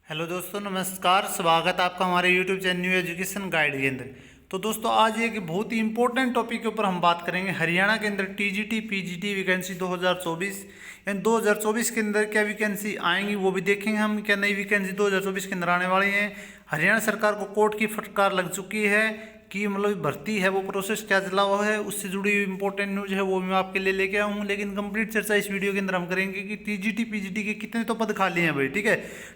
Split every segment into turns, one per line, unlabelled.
Hello दोस्तों, नमस्कार। स्वागत आपका हमारे YouTube channel new education guide के अंदर। तो दोस्तों, आज एक बहुत ही इंपॉर्टेंट टॉपिक के ऊपर हम बात करेंगे। हरियाणा के अंदर टीजीटी पीजीटी वैकेंसी 2024 यानी 2024 के अंदर क्या वैकेंसी आएंगी वो भी देखेंगे हम। क्या नई वैकेंसी 2024 के अंदर आने वाली है। हरियाणा सरकार को कोर्ट की फटकार लग चुकी है कि मतलब भर्ती है वो प्रोसेस क्या चला हुआ है, उससे जुड़ी हुई इंपॉर्टेंट न्यूज़ है वो मैं आपके लिए लेके आऊँ। लेकिन कंप्लीट चर्चा इस वीडियो के अंदर हम करेंगे कि टीजीटी पीजीटी के कितने तो पद खाली हैं भाई। ठीक है,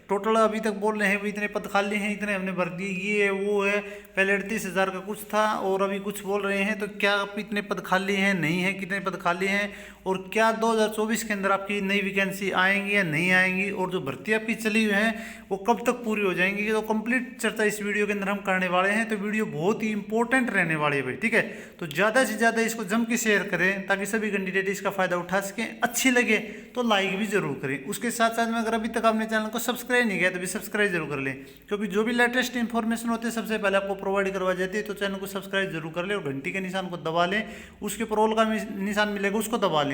टोटल अभी तक बोल रहे हैं इतने पद खाली हैं, इतने हमने भर दिए, ये है वो है। पहले 38,000 का कुछ था और अभी कुछ बोल रहे हैं। तो क्या इतने पद खाली हैं, नहीं है, कितने पद खाली हैं, और क्या 2024 के अंदर आपकी नई वैकेंसी आएंगी या नहीं आएंगी, और जो भर्ती आपकी चली हुई हैं वो कब तक पूरी हो जाएंगी। तो कंप्लीट चर्चा इस वीडियो के अंदर हम करने वाले हैं। तो वीडियो बहुत ही इंपॉर्टेंट रहने वाली है भाई। ठीक है, तो ज़्यादा से ज़्यादा इसको जम के शेयर करें ताकि सभी कैंडिडेट इसका फ़ायदा उठा सकें। अच्छी लगे तो लाइक भी जरूर करें। उसके साथ साथ में अगर अभी तक आपने चैनल को सब्सक्राइब नहीं किया तो भी सब्सक्राइब जरूर कर लें, क्योंकि जो भी लेटेस्ट इन्फॉर्मेशन होती है सबसे पहले आपको प्रोवाइड करवा जाती है। तो चैनल को सब्सक्राइब जरूर कर लें और घंटी के निशान को दबा लें। उसके ऊपर ऑल का निशान मिलेगा, उसको दबा लें,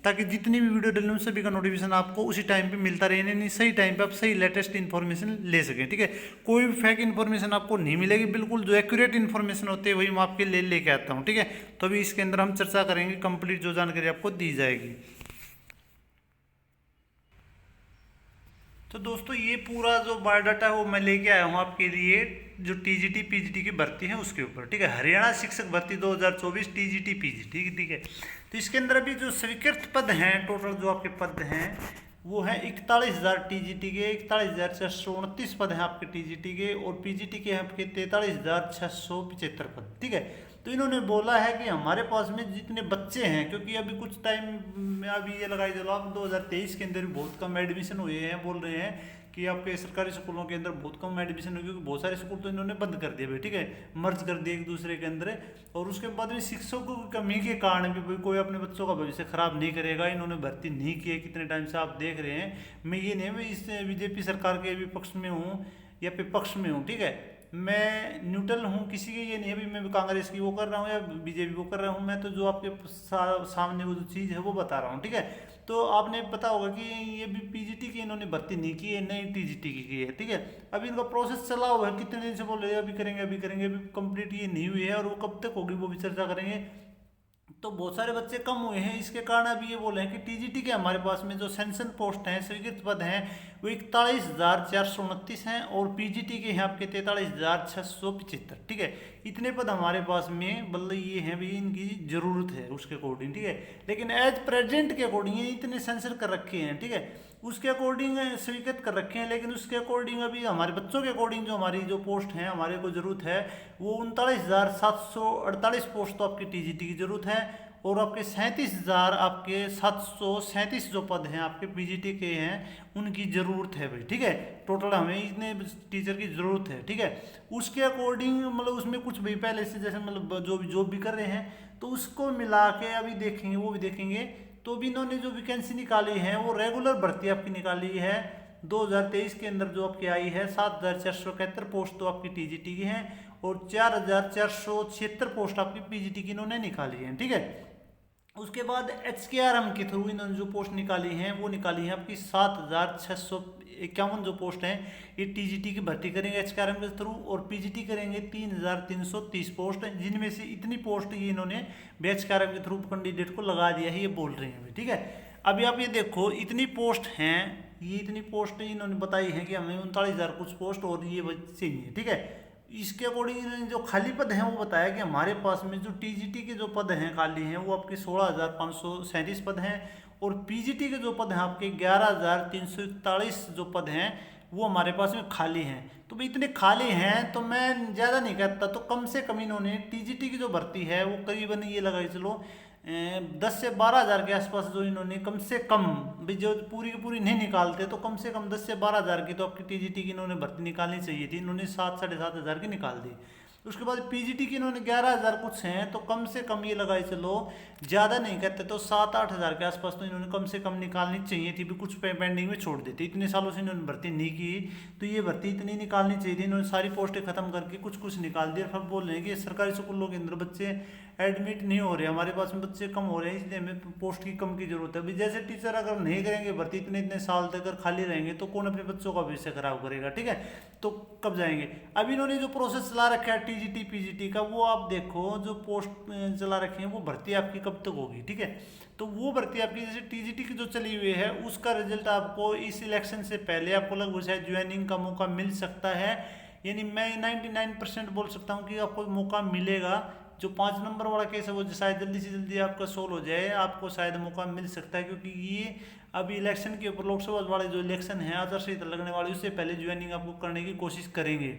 ताकि जितनी भी वीडियो डालूं सभी का नोटिफिकेशन आपको उसी टाइम पे मिलता रहे। नहीं सही टाइम पे आप सही लेटेस्ट इन्फॉर्मेशन ले सकें। ठीक है, कोई भी फेक इन्फॉर्मेशन आपको नहीं मिलेगी, बिल्कुल जो एक्यूरेट इन्फॉर्मेशन होती है वही मैं आपके लिए लेके आता हूँ। ठीक है, तो अभी इसके अंदर हम चर्चा करेंगे, कंप्लीट जो जानकारी आपको दी जाएगी। तो दोस्तों, ये पूरा जो बायोडाटा है वो मैं लेके आया हूँ आपके लिए, जो टीजीटी पीजीटी की भर्ती है उसके ऊपर। ठीक है, हरियाणा शिक्षक भर्ती 2024 टीजीटी पीजीटी। ठीक है, तो इसके अंदर अभी जो स्वीकृत पद हैं, टोटल जो आपके पद हैं वो है 41,000 टीजीटी के, 41,429 पद हैं आपके टीजीटी के, और पीजीटी के आपके 43,675 पद। ठीक है, तो इन्होंने बोला है कि हमारे पास में जितने बच्चे हैं, क्योंकि अभी कुछ टाइम में अभी ये लगाई चलो आप 2023 के अंदर भी बहुत कम एडमिशन हुए हैं। बोल रहे हैं कि आपके सरकारी स्कूलों के अंदर बहुत कम एडमिशन हुई, क्योंकि बहुत सारे स्कूल तो इन्होंने बंद कर दिए भाई। ठीक है, मर्ज कर दिए एक दूसरे के अंदर। और उसके बाद में शिक्षकों की कमी के कारण भी भाई कोई अपने बच्चों का भविष्य खराब नहीं करेगा। इन्होंने भर्ती नहीं की है कितने टाइम से, आप देख रहे हैं। मैं ये नहीं मैं इस बीजेपी सरकार के विपक्ष में हूँ या विपक्ष में हूँ। ठीक है, मैं न्यूट्रल हूँ, किसी के ये नहीं है भी मैं कांग्रेस की वो कर रहा हूँ या बीजेपी वो कर रहा हूँ। मैं तो जो आपके सामने वो जो चीज़ है वो बता रहा हूँ। ठीक है, तो आपने पता होगा कि ये भी पीजीटी की इन्होंने भर्ती नहीं की है, नई टीजीटी की है। ठीक है, अभी इनका प्रोसेस चला हुआ है, कितने दिन से बोल रहे हैं अभी करेंगे अभी करेंगे, अभी कंप्लीट ये नहीं हुई है, और वो कब तक होगी वो भी चर्चा करेंगे। तो बहुत सारे बच्चे कम हुए हैं, इसके कारण अभी ये बोले हैं कि टीजीटी के हमारे पास में जो सेंक्शन पोस्ट हैं, स्वीकृत पद हैं, वो 41,429 हैं, और पीजीटी के हैं आपके 43,675। ठीक है, इतने पद हमारे पास में मतलब ये हैं भी, इनकी ज़रूरत है उसके अकॉर्डिंग। ठीक है, लेकिन एज प्रेजेंट के अकॉर्डिंग ये इतने सेंसर कर रखे हैं। ठीक है, उसके अकॉर्डिंग स्वीकृत कर रखे हैं, लेकिन उसके अकॉर्डिंग अभी हमारे बच्चों के अकॉर्डिंग जो हमारी जो पोस्ट हैं हमारे को ज़रूरत है वो 39,748 पोस्ट तो आपकी टीजीटी की ज़रूरत है, और आपके 37,000 आपके 737 जो पद हैं आपके पीजीटी के हैं उनकी ज़रूरत है भाई। ठीक है, टोटल हमें इतने टीचर की ज़रूरत है। ठीक है, उसके अकॉर्डिंग मतलब उसमें कुछ भी पहले से जैसे मतलब जो भी जॉब भी कर रहे हैं तो उसको मिला के अभी देखेंगे, वो भी देखेंगे। तो भी इन्होंने जो वैकेंसी निकाली है वो रेगुलर भर्ती आपकी निकाली है 2023 के अंदर, जो आपकी आई है 7,471 पोस्ट तो आपकी टीजीटी की हैं, और 4,476 पोस्ट आपकी पीजीटी की इन्होंने निकाली है। ठीक है, उसके बाद एचकेआरएम के थ्रू इन्होंने जो पोस्ट निकाली हैं वो निकाली है आपकी 7,651 जो पोस्ट हैं ये टीजीटी की भर्ती करेंगे एचकेआरएम के थ्रू, और पीजीटी करेंगे 3,330 पोस्ट, जिनमें से इतनी पोस्ट ये इन्होंने एचकेआरएम के थ्रू कैंडिडेट को लगा दिया है, ये बोल रहे हैं। ठीक है, अभी आप ये देखो इतनी पोस्ट हैं, ये इतनी पोस्ट इन्होंने बताई है कि हमें 39,000 कुछ पोस्ट और ये चाहिए। ठीक है, इसके अकॉर्डिंग इन्होंने जो खाली पद हैं वो बताया कि हमारे पास में जो टीजीटी के जो पद हैं खाली हैं वो आपके 16,537 पद हैं, और पीजीटी के जो पद हैं आपके 11,341 जो पद हैं वो हमारे पास में खाली हैं। तो भाई इतने खाली हैं तो मैं ज़्यादा नहीं कहता, तो कम से कम इन्होंने टीजीटी की जो भर्ती है वो करीबन ये लगाई चलो 10 से 12,000 के आसपास जो इन्होंने कम से कम भी, जो पूरी की पूरी नहीं निकालते तो कम से कम 10 से 12,000 की तो आपकी टीजीटी की इन्होंने भर्ती निकालनी चाहिए थी। इन्होंने 7-7,500 की निकाल दी। उसके बाद पीजीटी की इन्होंने 11,000 कुछ हैं, तो कम से कम ये लगाई चलो, ज़्यादा नहीं कहते तो 7-8 हज़ार के आसपास तो इन्होंने कम से कम निकालनी चाहिए थी भी, कुछ पेंडिंग में छोड़ देती। इतने सालों से इन्होंने भर्ती नहीं की तो ये भर्ती इतनी निकालनी चाहिए थी। इन्होंने सारी पोस्टें खत्म करके कुछ कुछ निकाल दिया। फिर बोल रहे हैं कि सरकारी स्कूलों के अंदर बच्चे एडमिट नहीं हो रहे, हमारे पास में बच्चे कम हो रहे हैं, इसलिए हमें पोस्ट की कम की जरूरत है। अभी जैसे टीचर अगर नहीं करेंगे भर्ती इतने इतने साल तक अगर खाली रहेंगे तो कौन अपने बच्चों का भविष्य खराब करेगा, ठीक है। तो कब जाएंगे। अब इन्होंने जो प्रोसेस चला रखा है टीजीटी पीजीटी का, वो आप देखो जो पोस्ट चला रखे हैं वो भर्ती आपकी कब तक होगी, ठीक है। तो वो भर्ती आपकी जैसे टीजीटी की जो चली हुई है उसका रिजल्ट आपको इस इलेक्शन से पहले आपको लगभग शायद ज्वाइनिंग का मौका मिल सकता है, यानी मैं 99% बोल सकता हूँ कि आपको मौका मिलेगा। जो 5 नंबर वाला केस है वो शायद जल्दी से जल्दी आपका सोल्व हो जाए, आपको शायद मौका मिल सकता है, क्योंकि ये अभी इलेक्शन के ऊपर लोकसभा वाले जो इलेक्शन है आचार संहिता लगने वाली उससे पहले ज्वाइनिंग आपको करने की कोशिश करेंगे।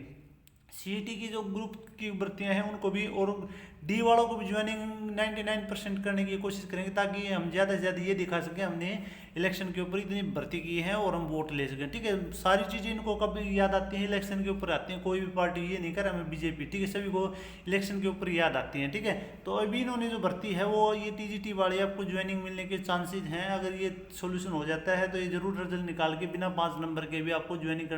सीईटी की जो ग्रुप की भर्तियां हैं उनको भी और डी वालों को भी ज्वाइनिंग 99% करने की कोशिश करेंगे, ताकि हम ज़्यादा से ज़्यादा ये दिखा सकें हमने इलेक्शन के ऊपर इतनी भर्ती की है और हम वोट ले सकें, ठीक है। सारी चीज़ें इनको कब याद आती हैं, इलेक्शन के ऊपर आती हैं। कोई भी पार्टी ये नहीं कर हमें बीजेपी, ठीक है, सभी को इलेक्शन के ऊपर याद आती हैं, ठीक है। तो अभी इन्होंने जो भर्ती है वो ये टीजीटी वाले आपको ज्वाइनिंग मिलने के चांसेज हैं। अगर ये सोल्यूशन हो जाता है तो ये जरूर रिजल्ट निकाल के बिना 5 नंबर के भी आपको ज्वाइनिंग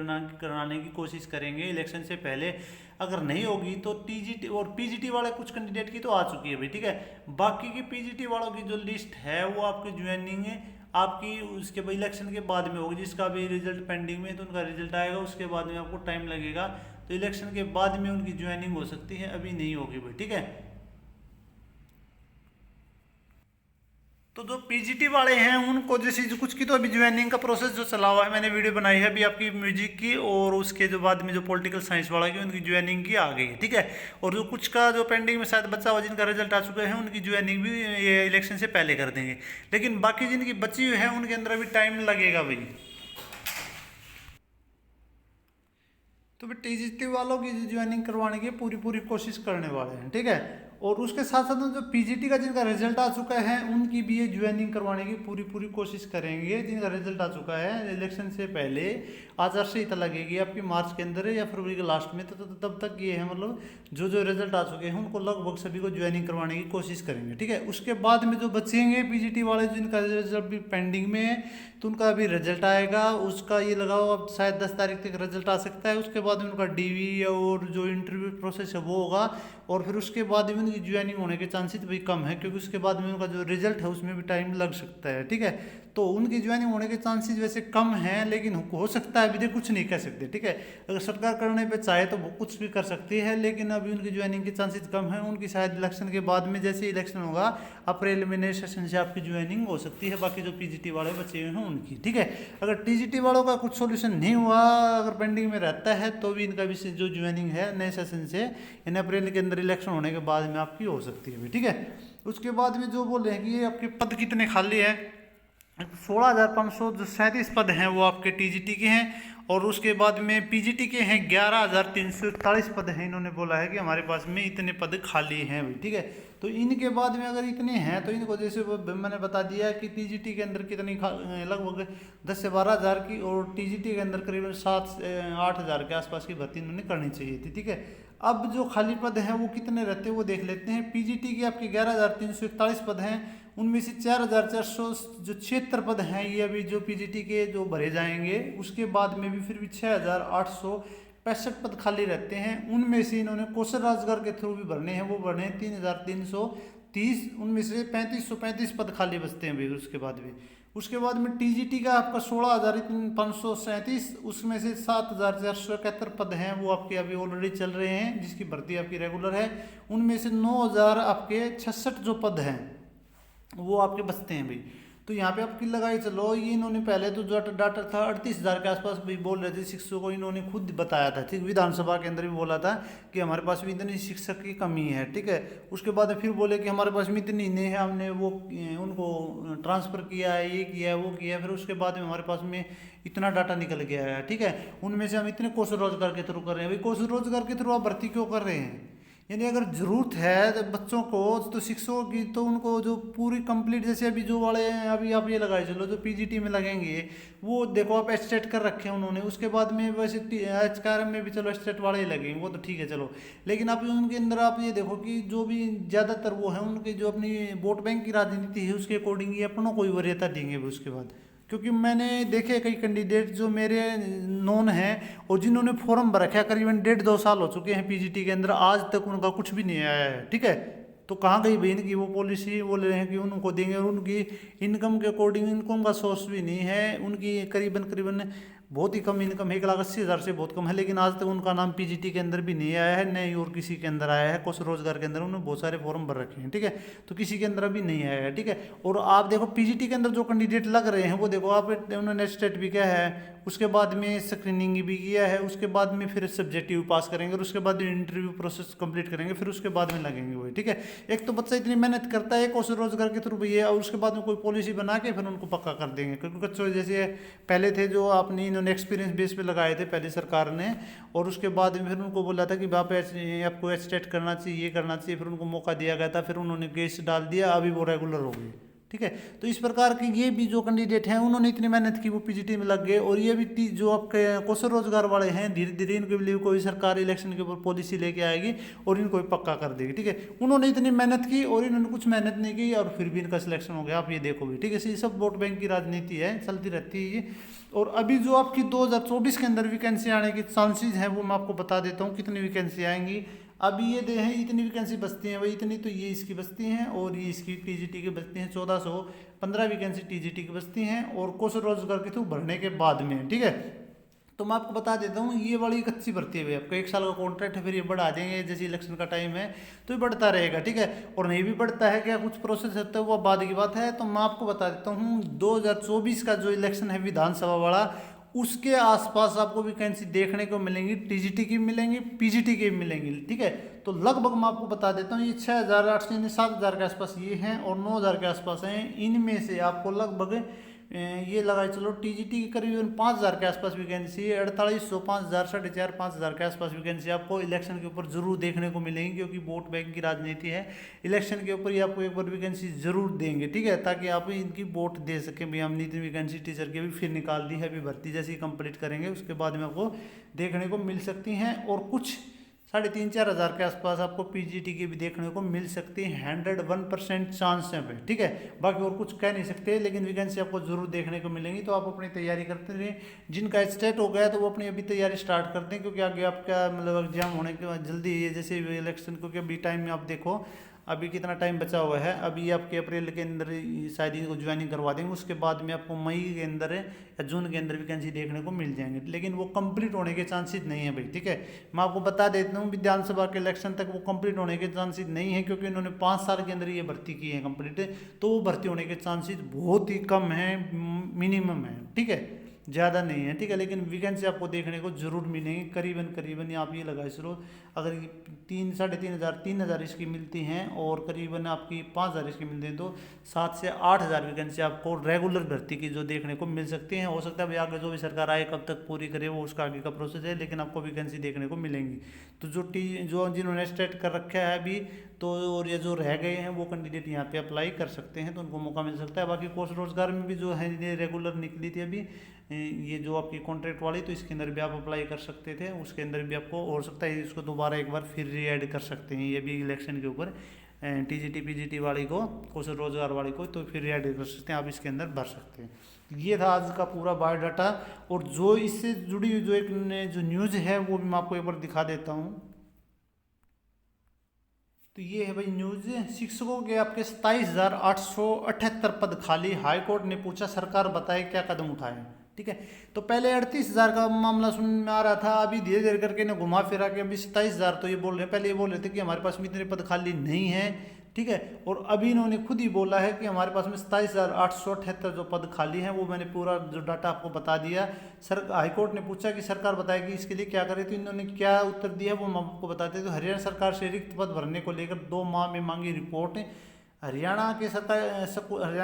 कराने की कोशिश करेंगे इलेक्शन से पहले। अगर नहीं होगी तो टीजीटी और पीजीटी वाले कुछ कैंडिडेट की तो आ चुकी है भाई, ठीक है। बाकी की पीजीटी वालों की जो लिस्ट है वो आपकी ज्वाइनिंग आपकी उसके बाद इलेक्शन के बाद में होगी, जिसका भी रिजल्ट पेंडिंग में, तो उनका रिजल्ट आएगा उसके बाद में आपको टाइम लगेगा, तो इलेक्शन के बाद में उनकी ज्वाइनिंग हो सकती है, अभी नहीं होगी भाई, ठीक है। तो जो पीजीटी वाले हैं उनको जैसे जो कुछ की तो अभी ज्वाइनिंग का प्रोसेस जो चला हुआ है, मैंने वीडियो बनाई है अभी आपकी म्यूजिक की, और उसके जो बाद में जो पॉलिटिकल साइंस वाला की उनकी ज्वाइनिंग की आ गई है, ठीक है। और जो कुछ का जो पेंडिंग में शायद बच्चा हुआ जिनका रिजल्ट आ चुका है उनकी ज्वाइनिंग भी ये इलेक्शन से पहले कर देंगे, लेकिन बाकी जिनकी बची हुई है उनके अंदर अभी टाइम लगेगा भाई। तो भाई टीजीटी वालों की ज्वाइनिंग करवाने की पूरी कोशिश करने वाले हैं, ठीक है। और उसके साथ साथ जो पीजीटी का जिनका रिजल्ट आ चुका है उनकी भी ये ज्वाइनिंग करवाने की पूरी कोशिश करेंगे। जिनका रिजल्ट आ चुका है इलेक्शन से पहले आचार संहिता लगेगी आपकी मार्च के अंदर या फरवरी के लास्ट में, तो तब तक ये है मतलब जो रिजल्ट आ चुके हैं उनको लगभग सभी को ज्वाइनिंग करवाने की कोशिश करेंगे, ठीक है। उसके बाद में जो बचेंगे पीजीटी वाले जिनका रिजल्ट भी पेंडिंग में है तो उनका अभी रिजल्ट आएगा, उसका ये लगाओ अब शायद 10 तारीख तक रिजल्ट आ सकता है। उसके बाद में उनका डीवी और जो इंटरव्यू प्रोसेस है वो होगा, और फिर उसके बाद में उनकी ज्वाइनिंग होने के चांसेस भी कम है, क्योंकि उसके बाद में उनका जो रिजल्ट है उसमें भी टाइम लग सकता है, ठीक है। तो उनकी ज्वाइनिंग होने के चांसेस वैसे कम हैं, लेकिन हो सकता है, अभी देखो कुछ नहीं कह सकते, ठीक है। अगर सरकार करने पे चाहे तो वो कुछ भी कर सकती है, लेकिन अभी उनकी ज्वाइनिंग के चांसेस कम है। उनकी शायद इलेक्शन के बाद में, जैसे इलेक्शन होगा अप्रैल में नए सेशन से आपकी ज्वाइनिंग हो सकती है, बाकी जो पीजीटी वाले बचे हुए हैं उनकी, ठीक है। अगर टीजीटी वालों का कुछ सोल्यूशन नहीं हुआ, अगर पेंडिंग में रहता है, तो भी इनका भी जो ज्वाइनिंग है नए सेशन से यानी अप्रैल के अंदर इलेक्शन होने के बाद में आपकी हो सकती है, ठीक है। उसके बाद में जो बोल रहे हैं कि ये आपके पद कितने खाली है, 16,537 पद हैं वो आपके टीजीटी के हैं, और उसके बाद में पीजीटी के हैं 11,341 पद हैं। इन्होंने बोला है कि हमारे पास में इतने पद खाली हैं भाई, ठीक है। तो इनके बाद में अगर इतने हैं तो इनको जैसे मैंने बता दिया कि टीजीटी के अंदर कितनी लगभग 10 से 12 हज़ार की, और टीजीटी के अंदर करीबन 7 से 8 हज़ार के आसपास की भर्ती इन्होंने करनी चाहिए थी, ठीक है। अब जो खाली पद हैं वो कितने रहते हैं वो देख लेते हैं। पीजीटी के आपके 11,341 पद हैं, उनमें से 4,476 पद हैं ये अभी जो पीजीटी के जो भरे जाएंगे। उसके बाद में भी फिर भी 6,865 पद खाली रहते हैं, उनमें से इन्होंने कौशल रोजगार के थ्रू भी भरने हैं, वो भरने हैं 3,330, उनमें से 3,535 पद खाली बचते हैं भाई। उसके बाद में टीजीटी का आपका 16,537, उसमें से 7,471 पद हैं वो आपके अभी ऑलरेडी चल रहे हैं, जिसकी भर्ती आपकी रेगुलर है। उनमें से 9,000 आपके 66 जो पद हैं वो आपके बचते हैं भाई। तो यहाँ पे आपकी लगाई चलो, ये इन्होंने पहले तो जो डाटा था 38,000 के आसपास भी बोल रहे थे शिक्षकों को, इन्होंने खुद बताया था, ठीक, विधानसभा के अंदर भी बोला था कि हमारे पास भी इतनी शिक्षक की कमी है, ठीक है। उसके बाद फिर बोले कि हमारे पास में इतनी नहीं है, हमने वो उनको ट्रांसफ़र किया है, ये किया है, वो किया है, फिर उसके बाद में हमारे पास में इतना डाटा निकल गया है, ठीक है। उनमें से हम इतने कौशल रोजगार के थ्रू कर रहे हैं भाई। कौशल रोजगार के थ्रू आप भर्ती क्यों कर रहे हैं, यानी अगर ज़रूरत है तो बच्चों को तो शिक्षकों की, तो उनको जो पूरी कंप्लीट, जैसे अभी जो वाले हैं अभी आप ये लगाए चलो जो पीजीटी में लगेंगे वो देखो आप एस्टेट कर रखे हैं उन्होंने। उसके बाद में वैसे एचकेआरएम में भी चलो एस्टेट वाले ही लगेंगे, वो तो ठीक है चलो, लेकिन आप उनके अंदर आप ये देखो कि जो भी ज़्यादातर वो है उनकी जो अपनी वोट बैंक की राजनीति है उसके अकॉर्डिंग ये अपनों को ही वरीयता देंगे उसके बाद। क्योंकि मैंने देखे कई कैंडिडेट जो मेरे नोन हैं और जिन्होंने फॉर्म भर रखा है, करीबन 1.5-2 साल हो चुके हैं पीजीटी के अंदर, आज तक उनका कुछ भी नहीं आया है, ठीक है। तो कहाँ गई भाई इनकी वो पॉलिसी, बोल रहे हैं कि उनको देंगे, और उनकी इनकम के अकॉर्डिंग इनकम का सोर्स भी नहीं है उनकी, करीबन करीबन बहुत ही कम इनकम है, 1,80,000 से बहुत कम है। लेकिन आज तक उनका नाम पीजीटी के अंदर भी नहीं आया है, न ही और किसी के अंदर आया है। कौशल रोजगार के अंदर उन्होंने बहुत सारे फॉर्म भर रखे हैं, ठीक है, तो किसी के अंदर अभी नहीं आया है, ठीक है। और आप देखो पीजीटी के अंदर जो कैंडिडेट लग रहे हैं वो देखो आप, उन्होंने स्टेट भी किया है, उसके बाद में स्क्रीनिंग भी किया है, उसके बाद में फिर सब्जेक्टिव पास करेंगे, और उसके बाद इंटरव्यू प्रोसेस कंप्लीट करेंगे, फिर उसके बाद में लगेंगे वो, ठीक है। एक तो बच्चा इतनी मेहनत करता है कौशल रोजगार के थ्रू भैया, और उसके बाद में कोई पॉलिसी बना के फिर उनको पक्का कर देंगे। क्योंकि बच्चों जैसे पहले थे जो आपने इन्होंने एक्सपीरियंस बेस पे लगाए थे पहले सरकार ने, और उसके बाद में फिर उनको बोला था कि आप आपको एचटेट करना चाहिए, ये करना चाहिए, फिर उनको मौका दिया गया था, फिर उन्होंने केस डाल दिया, अभी वो रेगुलर हो गए, ठीक है। तो इस प्रकार के ये भी जो कैंडिडेट हैं उन्होंने इतनी मेहनत की, वो पीजीटी में लग गए। और ये भी जो आपके कौशल रोजगार वाले हैं, धीरे धीरे इनको भी कोई सरकार इलेक्शन के ऊपर पॉलिसी लेके आएगी और इनको भी पक्का कर देगी, ठीक है। उन्होंने इतनी मेहनत की और इन्होंने कुछ मेहनत नहीं की, और फिर भी इनका सिलेक्शन हो गया, आप ये देखो भी, ठीक है। ये सब वोट बैंक की राजनीति है, चलती रहती है ये। और अभी जो आपकी 2024 के अंदर वैकेंसी आने की चांसेज हैं वो मैं आपको बता देता हूँ कितनी वैकेंसी आएंगी। अभी ये दे हैं इतनी वैकेंसी बचती हैं, वही इतनी तो ये इसकी बचती हैं, और ये इसकी टीजीटी की बचती हैं 1415 वैकेंसी टीजीटी की बचती हैं, और कौशल रोजगार के थ्रू भरने के बाद में, ठीक है। तो मैं आपको बता देता हूँ ये वाली एक अच्छी भर्ती है भाई, आपका 1 साल का कॉन्ट्रैक्ट है, फिर ये बढ़ा देंगे जैसे इलेक्शन का टाइम है तो ये बढ़ता रहेगा, ठीक है। और नहीं भी बढ़ता है क्या, कुछ प्रोसेस होता है वो बाद की बात है। तो मैं आपको बता देता हूँ 2024 का जो इलेक्शन है विधानसभा वाला, उसके आसपास आपको वैकेंसी देखने को मिलेंगी, टीजीटी की मिलेंगी, पीजीटी की मिलेंगी, ठीक है। तो लगभग मैं आपको बता देता हूँ ये 6,800 यानी 7,000 के आसपास ये हैं, और 9,000 के आसपास हैं। इनमें से आपको लगभग ये लगाए चलो टीजीटी की करीबन 5,000 के आसपास वैकेंसी है, 4800, 5,000, 4,500, 5,000 के आसपास वैकेंसी आपको इलेक्शन के ऊपर जरूर देखने को मिलेंगी, क्योंकि वोट बैंक की राजनीति है। इलेक्शन के ऊपर ही आपको एक बार वैकेंसी जरूर देंगे, ठीक है, ताकि आप इनकी वोट दे सकें भाई हमने इतनी वैकेंसी टीचर की भी फिर निकाल दी है, अभी भर्ती जैसी कंप्लीट करेंगे उसके बाद में आपको देखने को मिल सकती हैं। और कुछ 3,500-4 हज़ार के आसपास आपको पीजीटी की भी देखने को मिल सकती है, 101% चांस है भाई, ठीक है। बाकी और कुछ कह नहीं सकते, लेकिन वैकेंसी आपको जरूर देखने को मिलेंगी। तो आप अपनी तैयारी करते रहिए, जिनका स्टेट हो गया तो वो अपनी अभी तैयारी स्टार्ट कर दें, क्योंकि आगे आपका मतलब एग्जाम होने के बाद जल्दी ही है, जैसे इलेक्शन, क्योंकि अभी टाइम में आप देखो अभी कितना टाइम बचा हुआ है। अभी आपके अप्रैल के अंदर शायद इनको ज्वाइनिंग करवा देंगे, उसके बाद में आपको मई के अंदर या जून के अंदर वैकेंसी देखने को मिल जाएंगे, लेकिन वो कंप्लीट होने के चांसेस नहीं है भाई, ठीक है। मैं आपको बता देता हूँ विधानसभा के इलेक्शन तक वो कंप्लीट होने के चांसेस नहीं है, क्योंकि इन्होंने 5 साल के अंदर ये भर्ती की है कंप्लीट, तो वो भर्ती होने के चांसेस बहुत ही कम है, मिनिमम है, ठीक है, ज़्यादा नहीं है, ठीक है। लेकिन वैकेंसी आपको देखने को जरूर मिलेंगी, करीबन करीबन आप ये लगाए चलो, अगर 3,500-3,000 इसकी मिलती हैं और करीबन आपकी 5,000 इसकी मिलती हैं, तो 7 से 8,000 वैकेंसी आपको रेगुलर भर्ती की जो देखने को मिल सकती हैं। हो सकता है भाई आगे जो भी सरकार आए कब तक पूरी करे वो उसका आगे का प्रोसेस है, लेकिन आपको वैकेंसी देखने को मिलेंगी। तो जो जिन्होंने स्टेट कर रखा है अभी, तो और ये जो रह गए हैं वो कैंडिडेट यहाँ पे अप्लाई कर सकते हैं, तो उनको मौका मिल सकता है। बाकी कोर्स रोजगार में भी जो है ये रेगुलर निकली थी अभी, ये जो आपकी कॉन्ट्रैक्ट वाली, तो इसके अंदर भी आप अप्लाई कर सकते थे, उसके अंदर भी आपको हो सकता है इसको दोबारा एक बार फिर री-ऐड कर सकते हैं, ये भी इलेक्शन के ऊपर टीजीटी पीजीटी वाली को, कौशल रोजगार वाली को, तो फिर री-ऐड कर सकते हैं, आप इसके अंदर भर सकते हैं। ये था आज का पूरा बायोडाटा। और जो इससे जुड़ी हुई जो एक जो न्यूज़ है वो भी मैं आपको एक बार दिखा देता हूँ। तो ये है भाई न्यूज़, शिक्षकों के आपके 27,878 पद खाली, हाईकोर्ट ने पूछा सरकार बताए क्या कदम उठाए, ठीक है। तो पहले 38,000 का मामला सुन में आ रहा था, अभी धीरे धीरे करके ना घुमा फिरा के अभी 27,000 तो ये बोल रहे हैं। पहले ये बोल रहे थे कि हमारे पास में इतने पद खाली नहीं है, ठीक है। और अभी इन्होंने खुद ही बोला है कि हमारे पास में 27,878 जो पद खाली हैं, वो मैंने पूरा जो डाटा आपको बता दिया। हाईकोर्ट ने पूछा कि सरकार बताएगी इसके लिए क्या करे, तो इन्होंने क्या उत्तर दिया वो मैं आपको बताते। तो हरियाणा सरकार से रिक्त पद भरने को लेकर 2 माह में मांगी रिपोर्ट। हरियाणा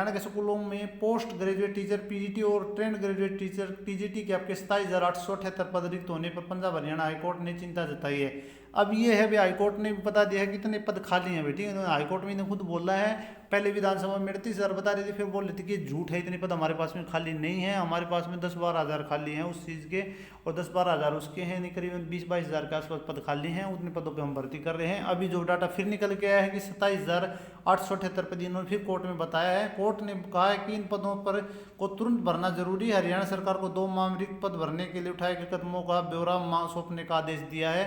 के स्कूलों में पोस्ट ग्रेजुएट टीचर पीजीटी और ट्रेंड ग्रेजुएट टीचर टीजीटी के आपके 27,878 पद रिक्त होने पर पंजाब हरियाणा हाईकोर्ट ने चिंता जताई है। अब ये है भाई, हाईकोर्ट ने भी बता दिया है कितने पद खाली हैं भाई, ठीक है। हाईकोर्ट में इन्होंने खुद बोला है, पहले विधानसभा में 38,000 बता रहे थे, फिर बोल रहे थे कि झूठ है, इतने पद हमारे पास में खाली नहीं है, हमारे पास में 10-12 हज़ार खाली हैं उस चीज़ के, और 10-12 हज़ार उसके हैं, नहीं करीबन 20-22 हज़ार के आसपास पद खाली हैं, उतने पदों पे हम भर्ती कर रहे हैं। अभी जो डाटा फिर निकल के आया है कि 27,878 पद इन्होंने फिर कोर्ट में बताया है। कोर्ट ने कहा है कि इन पदों पर को तुरंत भरना जरूरी है। हरियाणा सरकार को 2 माह में रिक्त पद भरने के लिए उठाए गए कदमों का ब्यौरा सौंपने का आदेश दिया है,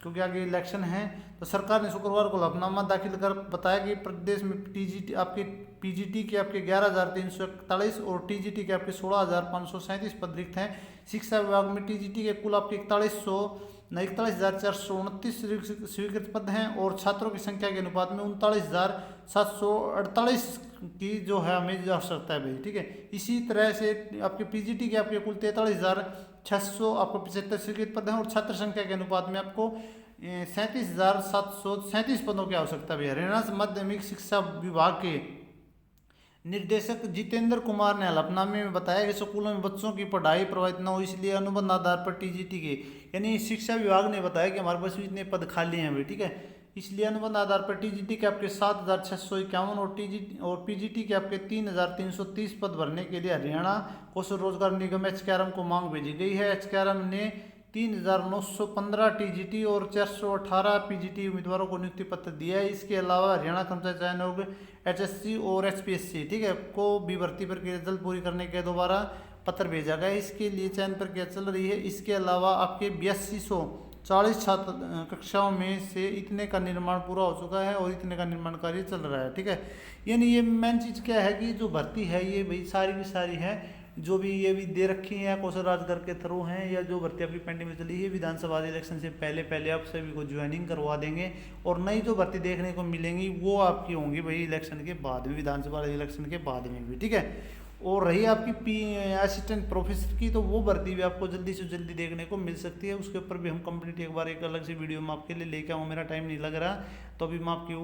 क्योंकि आगे इलेक्शन है। तो सरकार ने शुक्रवार को हलफनामा दाखिल कर बताया कि प्रदेश में टीजीटी आपके पीजीटी के आपके 11,341 और टीजीटी के आपके 16,537 पद रिक्त हैं। शिक्षा विभाग में टीजीटी के कुल आपके 41,429 स्वीकृत पद हैं और छात्रों की संख्या के अनुपात में 39,748 की जो है हमें आवश्यकता है भाई, ठीक है। इसी तरह से आपके पीजीटी के आपके कुल 43,600 आपको 75 स्वीकृत पद हैं और छात्र संख्या के अनुपात में आपको 37,737 पदों की आवश्यकता है। हरियाणा माध्यमिक शिक्षा विभाग के निर्देशक जितेंद्र कुमार ने हलफनामे में बताया कि स्कूलों में बच्चों की पढ़ाई प्रभावित न हो, इसलिए अनुबंध आधार पर टीजीटी के यानी शिक्षा विभाग ने बताया कि हमारे पास इतने पद खाली हैं भाई, ठीक है। इसलिए अनुबंध आधार पर टीजीटी के आपके 7,651 और पीजीटी के आपके 3,330 पद भरने के लिए हरियाणा कौशल रोजगार निगम HKRM को मांग भेजी गई है। HKRM ने 3,915 टीजीटी और 418 पीजीटी उम्मीदवारों को नियुक्ति पत्र दिया है। इसके अलावा हरियाणा कर्मचारी चयन आयोग HSC और HPSC, ठीक है, को भी भर्ती प्रक्रिया जल्द पूरी करने के दोबारा पत्र भेजा गया है। इसके लिए चयन प्रक्रिया चल रही है। इसके अलावा आपके 8240 छात्र कक्षाओं में से इतने का निर्माण पूरा हो चुका है और इतने का निर्माण कार्य चल रहा है, ठीक है। यानी ये मेन चीज़ क्या है कि जो भर्ती है ये भाई सारी की सारी है, जो भी ये भी दे रखी है कौशल राजगार के थ्रू हैं, या जो भर्ती आपकी पेंडिंग में चली है विधानसभा इलेक्शन से पहले आप सभी को ज्वाइनिंग करवा देंगे। और नई जो भर्ती देखने को मिलेंगी वो आपकी होंगी भाई इलेक्शन के बाद में, विधानसभा इलेक्शन के बाद में भी, ठीक है। और रही आपकी असिस्टेंट प्रोफेसर की, तो वो भर्ती भी आपको जल्दी से जल्दी देखने को मिल सकती है। उसके ऊपर भी हम कंप्लीट एक बार एक अलग से वीडियो में आपके लिए लेके आऊँ, मेरा टाइम नहीं लग रहा, तो अभी मैं आपके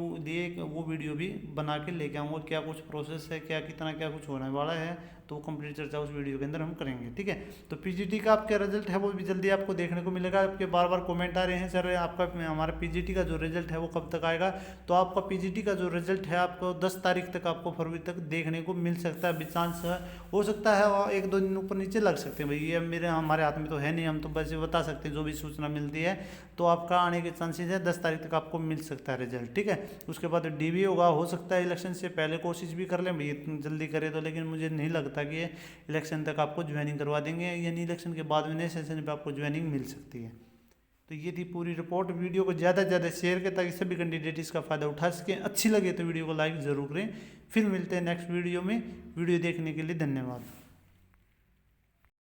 वो वीडियो भी बना के लेके आऊँगा, क्या कुछ प्रोसेस है, क्या कितना क्या कुछ होने वाला है, तो कंप्लीट चर्चा उस वीडियो के अंदर हम करेंगे, ठीक है। तो पीजीटी का आपका रिजल्ट है वो भी जल्दी आपको देखने को मिलेगा। आपके बार बार कमेंट आ रहे हैं सर आपका हमारा पीजीटी का जो रिजल्ट है वो कब तक आएगा, तो आपका पीजीटी का जो रिजल्ट है आपको 10 तारीख तक आपको फरवरी तक देखने को मिल सकता है। चांस हो सकता है और 1-2 दिन ऊपर नीचे लग सकते हैं भाई, ये हमारे हाथ में तो है नहीं, हम तो वैसे बता सकते हैं जो भी सूचना मिलती है। तो आपका आने के चांसेस है 10 तारीख तक आपको मिल सकता है रिजल्ट, ठीक है। उसके बाद डीबी होगा, हो सकता है इलेक्शन से पहले कोशिश भी कर लें भाई इतनी जल्दी करे तो, लेकिन मुझे नहीं लगता कि इलेक्शन तक आपको ज्वाइनिंग करवा देंगे, यानी इलेक्शन के बाद में नए सेशन पे आपको ज्वाइनिंग मिल सकती है। तो ये थी पूरी रिपोर्ट। वीडियो को ज़्यादा से ज़्यादा शेयर करें ताकि सभी कैंडिडेट इसका फ़ायदा उठा सकें। अच्छी लगे तो वीडियो को लाइक ज़रूर करें। फिर मिलते हैं नेक्स्ट वीडियो में। वीडियो देखने के लिए धन्यवाद।